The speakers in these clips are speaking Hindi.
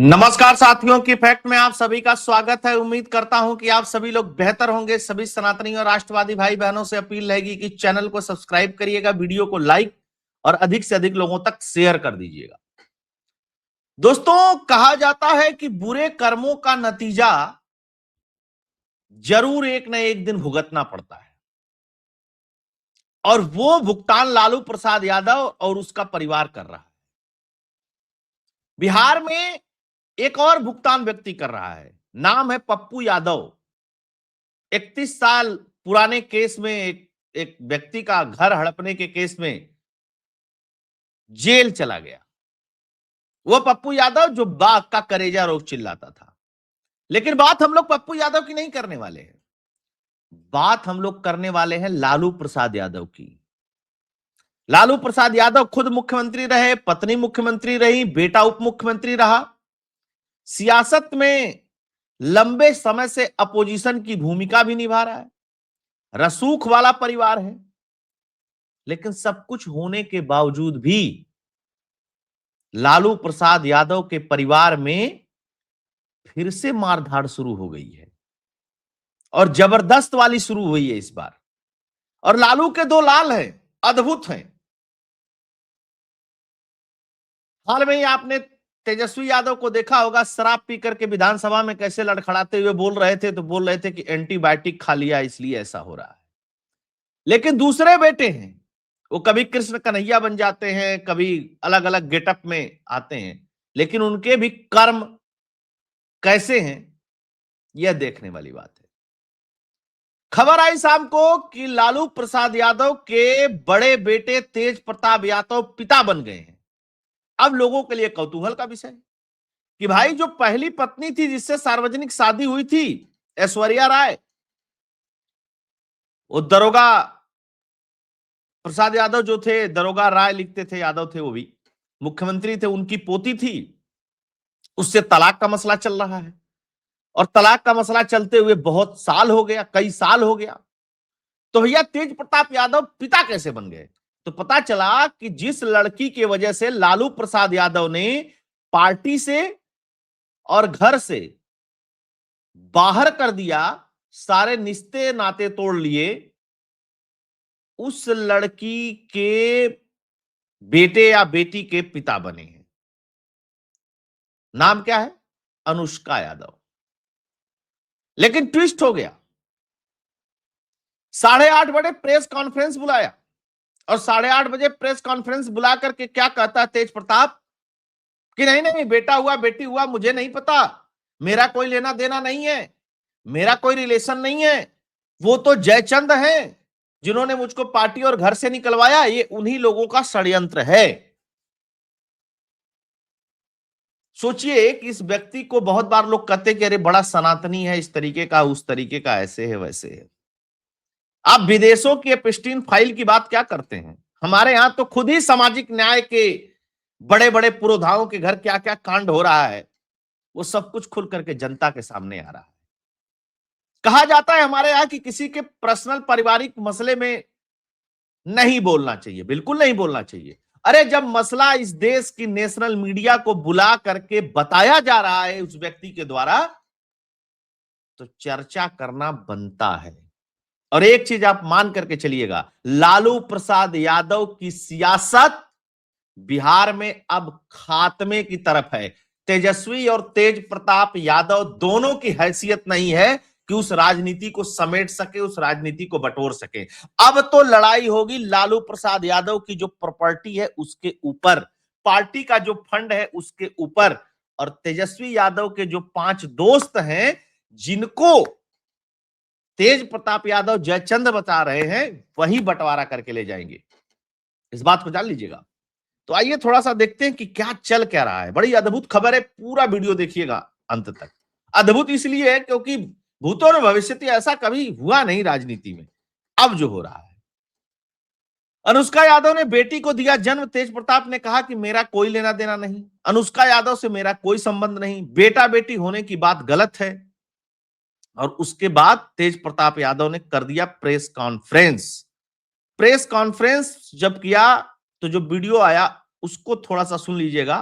नमस्कार साथियों की फैक्ट में आप सभी का स्वागत है। उम्मीद करता हूं कि आप सभी लोग बेहतर होंगे। सभी सनातनी और राष्ट्रवादी भाई बहनों से अपील रहेगी कि चैनल को सब्सक्राइब करिएगा, वीडियो को लाइक और अधिक से अधिक लोगों तक शेयर कर दीजिएगा। दोस्तों, कहा जाता है कि बुरे कर्मों का नतीजा जरूर एक न एक दिन भुगतना पड़ता है, और वो भुगतान लालू प्रसाद यादव और उसका परिवार कर रहा है। बिहार में एक और भुगतान व्यक्ति कर रहा है, नाम है पप्पू यादव। 31 साल पुराने केस में एक व्यक्ति का घर हड़पने के केस में जेल चला गया। वो पप्पू यादव जो बाघ का करेजा रोग चिल्लाता था। लेकिन बात हम लोग पप्पू यादव की नहीं करने वाले हैं, बात हम लोग करने वाले हैं लालू प्रसाद यादव की। लालू प्रसाद यादव खुद मुख्यमंत्री रहे, पत्नी मुख्यमंत्री रही, बेटा उप मुख्यमंत्री रहा। सियासत में लंबे समय से अपोजिशन की भूमिका भी निभा रहा है। रसूख वाला परिवार है। लेकिन सब कुछ होने के बावजूद भी लालू प्रसाद यादव के परिवार में फिर से मारधाड़ शुरू हो गई है, और जबरदस्त वाली शुरू हुई है इस बार। और लालू के दो लाल हैं, अद्भुत हैं। हाल में ही आपने तेजस्वी यादव को देखा होगा, शराब पी करके विधानसभा में कैसे लड़खड़ाते हुए बोल रहे थे। तो बोल रहे थे कि एंटीबायोटिक खा लिया इसलिए ऐसा हो रहा है। लेकिन दूसरे बेटे हैं, वो कभी कृष्ण कन्हैया बन जाते हैं, कभी अलग अलग गेटअप में आते हैं, लेकिन उनके भी कर्म कैसे हैं यह देखने वाली बात है। खबर आई शाम को कि लालू प्रसाद यादव के बड़े बेटे तेज प्रताप यादव पिता बन गए हैं। अब लोगों के लिए कौतूहल का विषय कि भाई जो पहली पत्नी थी जिससे सार्वजनिक शादी हुई थी, ऐश्वर्या राय, वो दरोगा प्रसाद यादव जो थे, दरोगा राय लिखते थे, यादव थे, वो भी मुख्यमंत्री थे, उनकी पोती थी। उससे तलाक का मसला चल रहा है, और तलाक का मसला चलते हुए बहुत साल हो गया, कई साल हो गया। तो भैया तेज प्रताप यादव पिता कैसे बन गए? तो पता चला कि जिस लड़की की वजह से लालू प्रसाद यादव ने पार्टी से और घर से बाहर कर दिया, सारे रिश्ते नाते तोड़ लिए, उस लड़की के बेटे या बेटी के पिता बने हैं। नाम क्या है? अनुष्का यादव। लेकिन ट्विस्ट हो गया, 8:30 बजे प्रेस कॉन्फ्रेंस बुलाया, और 8:30 बजे प्रेस कॉन्फ्रेंस बुला करके क्या कहता है तेज प्रताप कि नहीं नहीं, बेटा हुआ बेटी हुआ मुझे नहीं पता, मेरा कोई लेना देना नहीं है, मेरा कोई रिलेशन नहीं है, वो तो जयचंद हैं जिन्होंने मुझको पार्टी और घर से निकलवाया, ये उन्हीं लोगों का षड्यंत्र है। सोचिए कि इस व्यक्ति को बहुत बार लोग कहते कि अरे बड़ा सनातनी है, इस तरीके का उस तरीके का, ऐसे है वैसे है। आप विदेशों की एप्स्टीन फाइल की बात क्या करते हैं? हमारे यहां तो खुद ही सामाजिक न्याय के बड़े बड़े पुरोधाओं के घर क्या क्या कांड हो रहा है, वो सब कुछ खुल करके जनता के सामने आ रहा है। कहा जाता है हमारे यहां कि किसी के पर्सनल पारिवारिक मसले में नहीं बोलना चाहिए, बिल्कुल नहीं बोलना चाहिए। अरे जब मसला इस देश की नेशनल मीडिया को बुला करके बताया जा रहा है उस व्यक्ति के द्वारा, तो चर्चा करना बनता है। और एक चीज आप मान करके चलिएगा, लालू प्रसाद यादव की सियासत बिहार में अब खात्मे की तरफ है। तेजस्वी और तेज प्रताप यादव दोनों की हैसियत नहीं है कि उस राजनीति को समेट सके, उस राजनीति को बटोर सके। अब तो लड़ाई होगी लालू प्रसाद यादव की जो प्रॉपर्टी है उसके ऊपर, पार्टी का जो फंड है उसके ऊपर, और तेजस्वी यादव के जो 5 दोस्त हैं जिनको तेज प्रताप यादव जयचंद बता रहे हैं, वही बंटवारा करके ले जाएंगे। इस बात को जान लीजिएगा। तो आइए थोड़ा सा देखते हैं कि क्या चल क्या रहा है। बड़ी अद्भुत खबर है, पूरा वीडियो देखिएगा अंत तक। अद्भुत इसलिए है क्योंकि भूतों और भविष्य ऐसा कभी हुआ नहीं राजनीति में, अब जो हो रहा है। अनुष्का यादव ने बेटी को दिया जन्म, तेज प्रताप ने कहा कि मेरा कोई लेना देना नहीं, अनुष्का यादव से मेरा कोई संबंध नहीं, बेटा बेटी होने की बात गलत है। और उसके बाद तेज प्रताप यादव ने कर दिया प्रेस कॉन्फ्रेंस। प्रेस कॉन्फ्रेंस जब किया तो जो वीडियो आया उसको थोड़ा सा सुन लीजिएगा,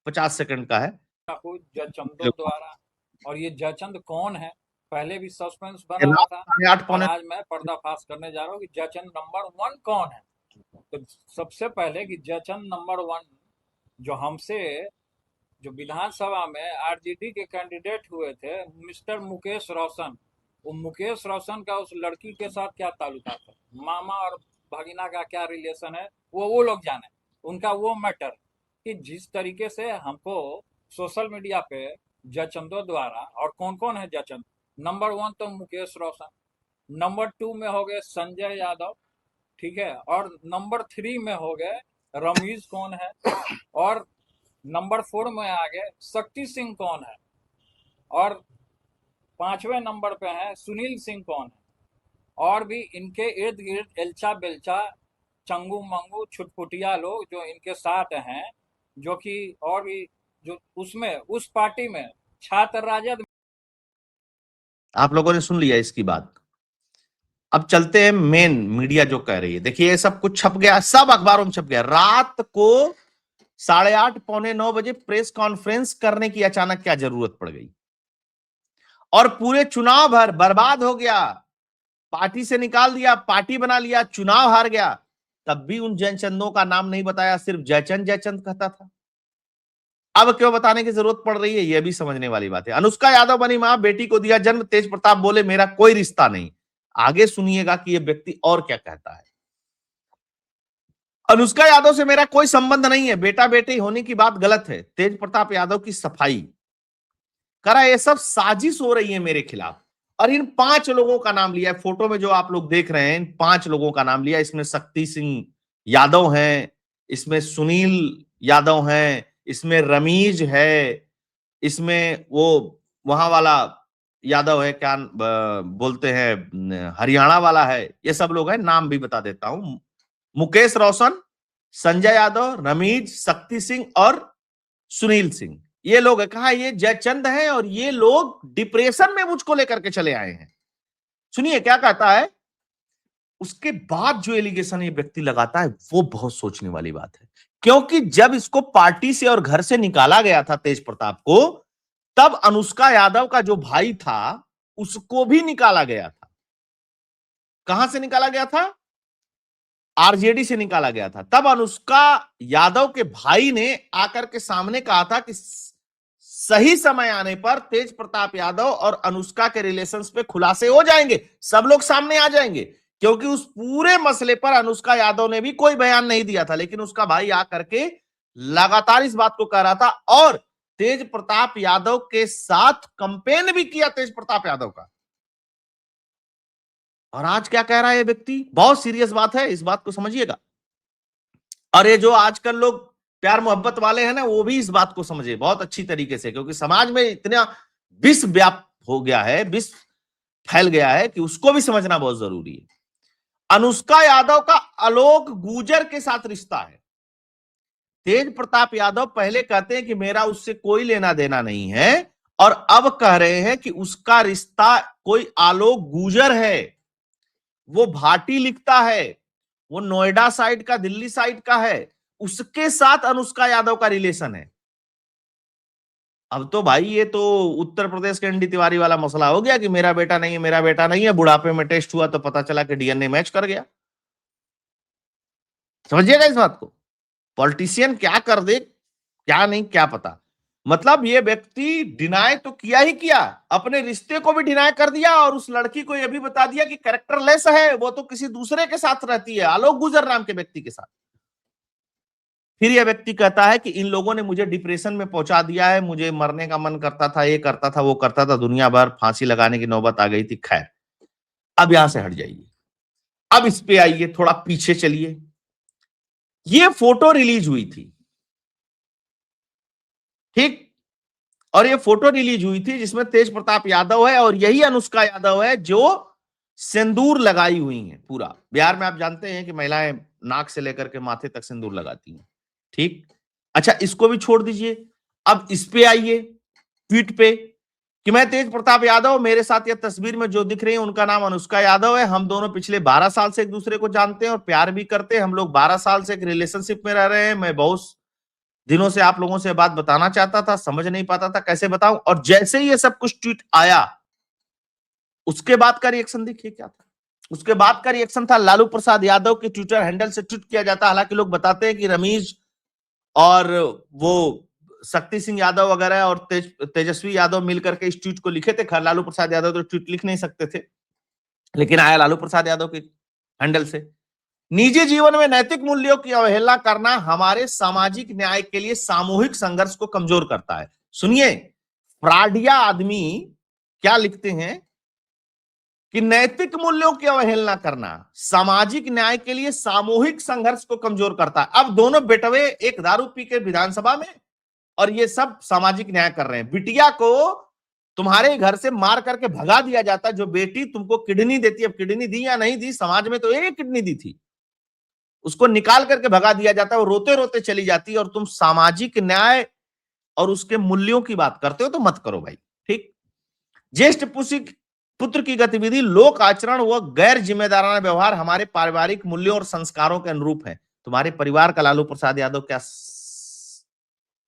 50 सेकंड का है, खुद जयचंदों द्वारा। और ये जयचंद कौन है, पहले भी सस्पेंस बना हुआ था, आठ और पौने आज मैं पर्दाफाश करने जा रहा हूँ कि जयचंद नंबर 1 कौन है। तो सबसे पहले कि जयचंद नंबर 1 जो हमसे, जो विधानसभा में आरजेडी के कैंडिडेट हुए थे, मिस्टर मुकेश रोशन, वो मुकेश रोशन का उस लड़की के साथ क्या ताल्लुकात है, मामा और भगीना का क्या रिलेशन है, वो लोग जाने, उनका वो मैटर। कि जिस तरीके से हमको सोशल मीडिया पे जयचंदों द्वारा, और कौन कौन है जयचंद, नंबर 1 तो मुकेश रोशन, नंबर 2 में हो गए संजय यादव, ठीक है, और नंबर 3 में हो गए रमीज कौन है, और नंबर 4 में आ गए शक्ति सिंह कौन है, और 5वें नंबर पे है सुनील सिंह कौन है, और भी इनके इर्द गिर्द एल्चा बेल्चा चंगू मंगू छुटपुटिया लोग जो इनके साथ हैं, जो कि और भी जो उसमें उस पार्टी में छात्र राजद। आप लोगों ने सुन लिया इसकी बात। अब चलते हैं मेन मीडिया जो कह रही है। देखिए ये सब कुछ छप गया, सब अखबारों में छप गया। रात को 8:30 पौने 9 बजे प्रेस कॉन्फ्रेंस करने की अचानक क्या जरूरत पड़ गई, और पूरे चुनाव भर बर्बाद हो गया, पार्टी से निकाल दिया, पार्टी बना लिया, चुनाव हार गया, तब भी उन जयचंदों का नाम नहीं बताया, सिर्फ जयचंद जयचंद कहता था। अब क्यों बताने की जरूरत पड़ रही है, यह भी समझने वाली बात है। अनुष्का यादव बनी मां, बेटी को दिया जन्म, तेज प्रताप बोले मेरा कोई रिश्ता नहीं। आगे सुनिएगा कि यह व्यक्ति और क्या कहता है। अनुष्का यादव से मेरा कोई संबंध नहीं है, बेटा बेटी होने की बात गलत है, तेज प्रताप यादव की सफाई करा, ये सब साजिश हो रही है मेरे खिलाफ। और इन 5 लोगों का नाम लिया है, फोटो में जो आप लोग देख रहे हैं, इन 5 लोगों का नाम लिया। इसमें शक्ति सिंह यादव हैं, इसमें सुनील यादव हैं, इसमें रमीज है, इसमें वो वहां वाला यादव है, क्या बोलते हैं, हरियाणा वाला है, ये सब लोग हैं। नाम भी बता देता हूं, मुकेश रोशन, संजय यादव, रमीज, शक्ति सिंह और सुनील सिंह, ये लोग है। कहा ये जयचंद हैं, और ये लोग डिप्रेशन में मुझको लेकर के चले आए हैं। सुनिए क्या कहता है। उसके बाद जो एलिगेशन ये व्यक्ति लगाता है वो बहुत सोचने वाली बात है, क्योंकि जब इसको पार्टी से और घर से निकाला गया था तेज प्रताप को, तब अनुष्का यादव का जो भाई था उसको भी निकाला गया था। कहां से निकाला गया था? आरजेडी से निकाला गया था। तब अनुष्का यादव के भाई ने आकर के सामने कहा था कि सही समय आने पर तेज प्रताप यादव और अनुष्का के रिलेशंस पे खुलासे हो जाएंगे, सब लोग सामने आ जाएंगे। क्योंकि उस पूरे मसले पर अनुष्का यादव ने भी कोई बयान नहीं दिया था, लेकिन उसका भाई आकर के लगातार इस बात को कह रहा था, और तेज प्रताप यादव के साथ कंपेन भी किया तेज प्रताप यादव का। और आज क्या कह रहा है ये व्यक्ति, बहुत सीरियस बात है, इस बात को समझिएगा। और ये जो आजकल लोग प्यार मोहब्बत वाले हैं ना, वो भी इस बात को समझे बहुत अच्छी तरीके से, क्योंकि समाज में इतना विष व्याप्त हो गया है, विष फैल गया है कि उसको भी समझना बहुत जरूरी है। अनुष्का यादव का आलोक गुर्जर के साथ रिश्ता है। तेज प्रताप यादव पहले कहते हैं कि मेरा उससे कोई लेना देना नहीं है, और अब कह रहे हैं कि उसका रिश्ता कोई आलोक गुर्जर है, वो भाटी लिखता है, वो नोएडा साइड का, दिल्ली साइड का है, उसके साथ अनुष्का यादव का रिलेशन है। अब तो भाई ये तो उत्तर प्रदेश के एनडी तिवारी वाला मसला हो गया कि मेरा बेटा नहीं है, मेरा बेटा नहीं है। बुढ़ापे में टेस्ट हुआ तो पता चला कि डीएनए मैच कर गया। समझिएगा इस बात को। पॉलिटिशियन क्या कर दे क्या नहीं क्या पता। मतलब ये व्यक्ति डिनाय तो किया ही किया, अपने रिश्ते को भी डिनाय कर दिया, और उस लड़की को यह भी बता दिया कि कैरेक्टरलेस है, वो तो किसी दूसरे के साथ रहती है, आलोक गुर्जर नाम के व्यक्ति के साथ। फिर यह व्यक्ति कहता है कि इन लोगों ने मुझे डिप्रेशन में पहुंचा दिया है, मुझे मरने का मन करता था, ये करता था, वो करता था, दुनिया भर फांसी लगाने की नौबत आ गई थी। खैर, अब यहां से हट जाइए, अब इस पे आइए, थोड़ा पीछे चलिए। ये फोटो रिलीज हुई थी, ठीक, और ये फोटो रिलीज हुई थी जिसमें तेज प्रताप यादव है, और यही अनुष्का यादव है जो सिंदूर लगाई हुई है। पूरा बिहार में आप जानते हैं कि महिलाएं नाक से लेकर के माथे तक सिंदूर लगाती हैं, ठीक। अच्छा, इसको भी छोड़ दीजिए, अब इस पे आइए, ट्वीट पे, कि मैं तेज प्रताप यादव, मेरे साथ यह तस्वीर में जो दिख रही है उनका नाम अनुष्का यादव है, हम दोनों पिछले 12 साल से एक दूसरे को जानते हैं और प्यार भी करते हैं, हम लोग 12 साल से एक रिलेशनशिप में रह रहे हैं, मैं बहुत दिनों से आप लोगों से बात बताना चाहता था, समझ नहीं पाता था कैसे बताऊं, और जैसे ही ये सब कुछ ट्वीट आया उसके बाद का रिएक्शन देखिए क्या था। उसके बाद का रिएक्शन था लालू प्रसाद यादव के ट्विटर हैंडल से ट्वीट किया जाता। हालांकि लोग बताते हैं कि रमीज और वो शक्ति सिंह यादव वगैरह और तेजस्वी यादव मिलकर के इस ट्वीट को लिखे थे। खैर लालू प्रसाद यादव तो ट्वीट लिख नहीं सकते थे, लेकिन आया लालू प्रसाद यादव के हैंडल से। निजी जीवन में नैतिक मूल्यों की अवहेलना करना हमारे सामाजिक न्याय के लिए सामूहिक संघर्ष को कमजोर करता है। सुनिए, फ्राडिया आदमी क्या लिखते हैं कि नैतिक मूल्यों की अवहेलना करना सामाजिक न्याय के लिए सामूहिक संघर्ष को कमजोर करता है। अब दोनों बेटवे एक दारू पी के विधानसभा में और ये सब सामाजिक न्याय कर रहे हैं। बिटिया को तुम्हारे घर से मार करके भगा दिया जाता, जो बेटी तुमको किडनी देती, अब किडनी दी या नहीं दी, समाज में तो एक किडनी दी थी, उसको निकाल करके भगा दिया जाता है, वो रोते रोते चली जाती है, और तुम सामाजिक न्याय और उसके मूल्यों की बात करते हो तो मत करो भाई। ठीक। ज्येष्ठ पुत्र की गतिविधि, लोक आचरण व गैर जिम्मेदाराना व्यवहार हमारे पारिवारिक मूल्यों और संस्कारों के अनुरूप है। तुम्हारे परिवार का लालू प्रसाद यादव क्या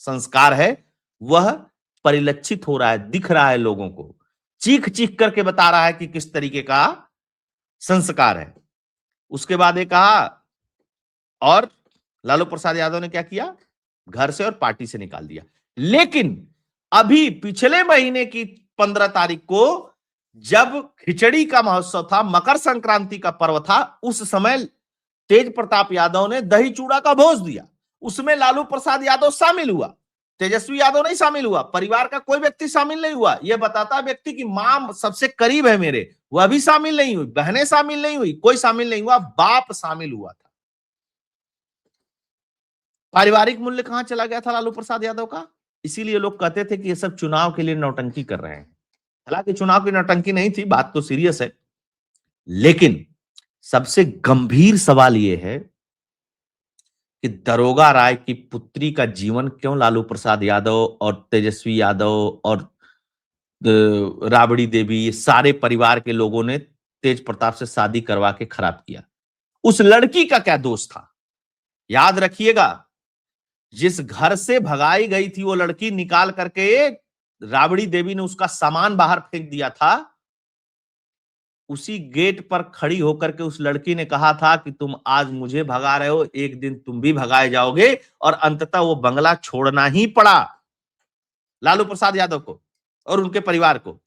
संस्कार है वह परिलक्षित हो रहा है, दिख रहा है लोगों को, चीख चीख करके बता रहा है कि किस तरीके का संस्कार है। उसके बाद ये कहा, और लालू प्रसाद यादव ने क्या किया, घर से और पार्टी से निकाल दिया। लेकिन अभी पिछले महीने की 15 तारीख को जब खिचड़ी का महोत्सव था, मकर संक्रांति का पर्व था, उस समय तेज प्रताप यादव ने दही चूड़ा का भोज दिया। उसमें लालू प्रसाद यादव शामिल हुआ, तेजस्वी यादव नहीं शामिल हुआ, परिवार का कोई व्यक्ति शामिल नहीं हुआ। यह बताता व्यक्ति की मां सबसे करीब है मेरे, वह भी शामिल नहीं हुई, बहनें शामिल नहीं हुई, कोई शामिल नहीं हुआ, बाप शामिल हुआ था। पारिवारिक मूल्य कहां चला गया था लालू प्रसाद यादव का? इसीलिए लोग कहते थे कि ये सब चुनाव के लिए नौटंकी कर रहे हैं। हालांकि चुनाव की नौटंकी नहीं थी, बात तो सीरियस है। लेकिन सबसे गंभीर सवाल यह है कि दरोगा राय की पुत्री का जीवन क्यों लालू प्रसाद यादव और तेजस्वी यादव और राबड़ी देवी, ये सारे परिवार के लोगों ने तेज प्रताप से शादी करवा के खराब किया? उस लड़की का क्या दोष था? याद रखिएगा, जिस घर से भगाई गई थी वो लड़की, निकाल करके राबड़ी देवी ने उसका सामान बाहर फेंक दिया था, उसी गेट पर खड़ी होकर के उस लड़की ने कहा था कि तुम आज मुझे भगा रहे हो, एक दिन तुम भी भगाए जाओगे, और अंततः वो बंगला छोड़ना ही पड़ा लालू प्रसाद यादव को और उनके परिवार को।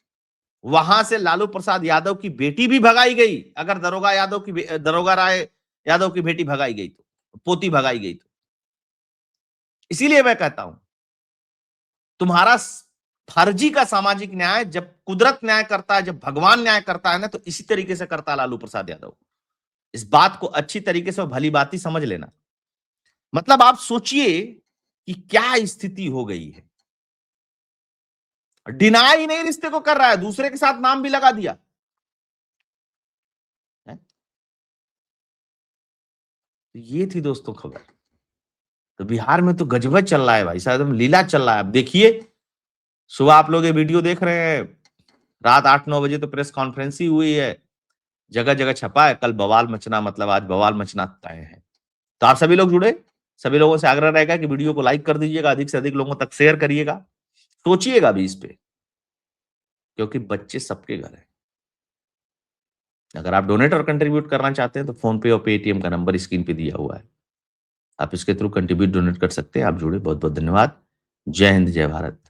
वहां से लालू प्रसाद यादव की बेटी भी भगाई गई। अगर दरोगा राय यादव की बेटी भगाई गई तो, पोती भगाई गई तो। इसीलिए मैं कहता हूं, तुम्हारा फर्जी का सामाजिक न्याय जब कुदरत न्याय करता है, जब भगवान न्याय करता है ना, तो इसी तरीके से करता है लालू प्रसाद यादव। इस बात को अच्छी तरीके से भली बात ही समझ लेना। मतलब आप सोचिए कि क्या स्थिति हो गई है। डिनाई नहीं रिश्ते को कर रहा है, दूसरे के साथ नाम भी लगा दिया है? तो ये थी दोस्तों खबर। तो बिहार में तो गजब चल रहा है भाई साहब, लीला चल रहा है। अब देखिए, सुबह आप लोग ये वीडियो देख रहे हैं, रात 8-9 बजे तो प्रेस कॉन्फ्रेंस ही हुई है, जगह जगह छपा है, कल बवाल मचना, मतलब आज बवाल मचना तय है। तो आप सभी लोग जुड़े, सभी लोगों से आग्रह रहेगा कि वीडियो को लाइक कर दीजिएगा, अधिक से अधिक लोगों तक शेयर करिएगा, सोचिएगा भी इस पे, क्योंकि बच्चे सबके घर है। अगर आप डोनेट और कंट्रीब्यूट करना चाहते हैं तो फोन पे और पेटीएम का नंबर स्क्रीन पे दिया हुआ है, आप इसके थ्रू कंट्रीब्यूट डोनेट कर सकते हैं। आप जुड़े, बहुत बहुत धन्यवाद। जय हिंद, जय भारत।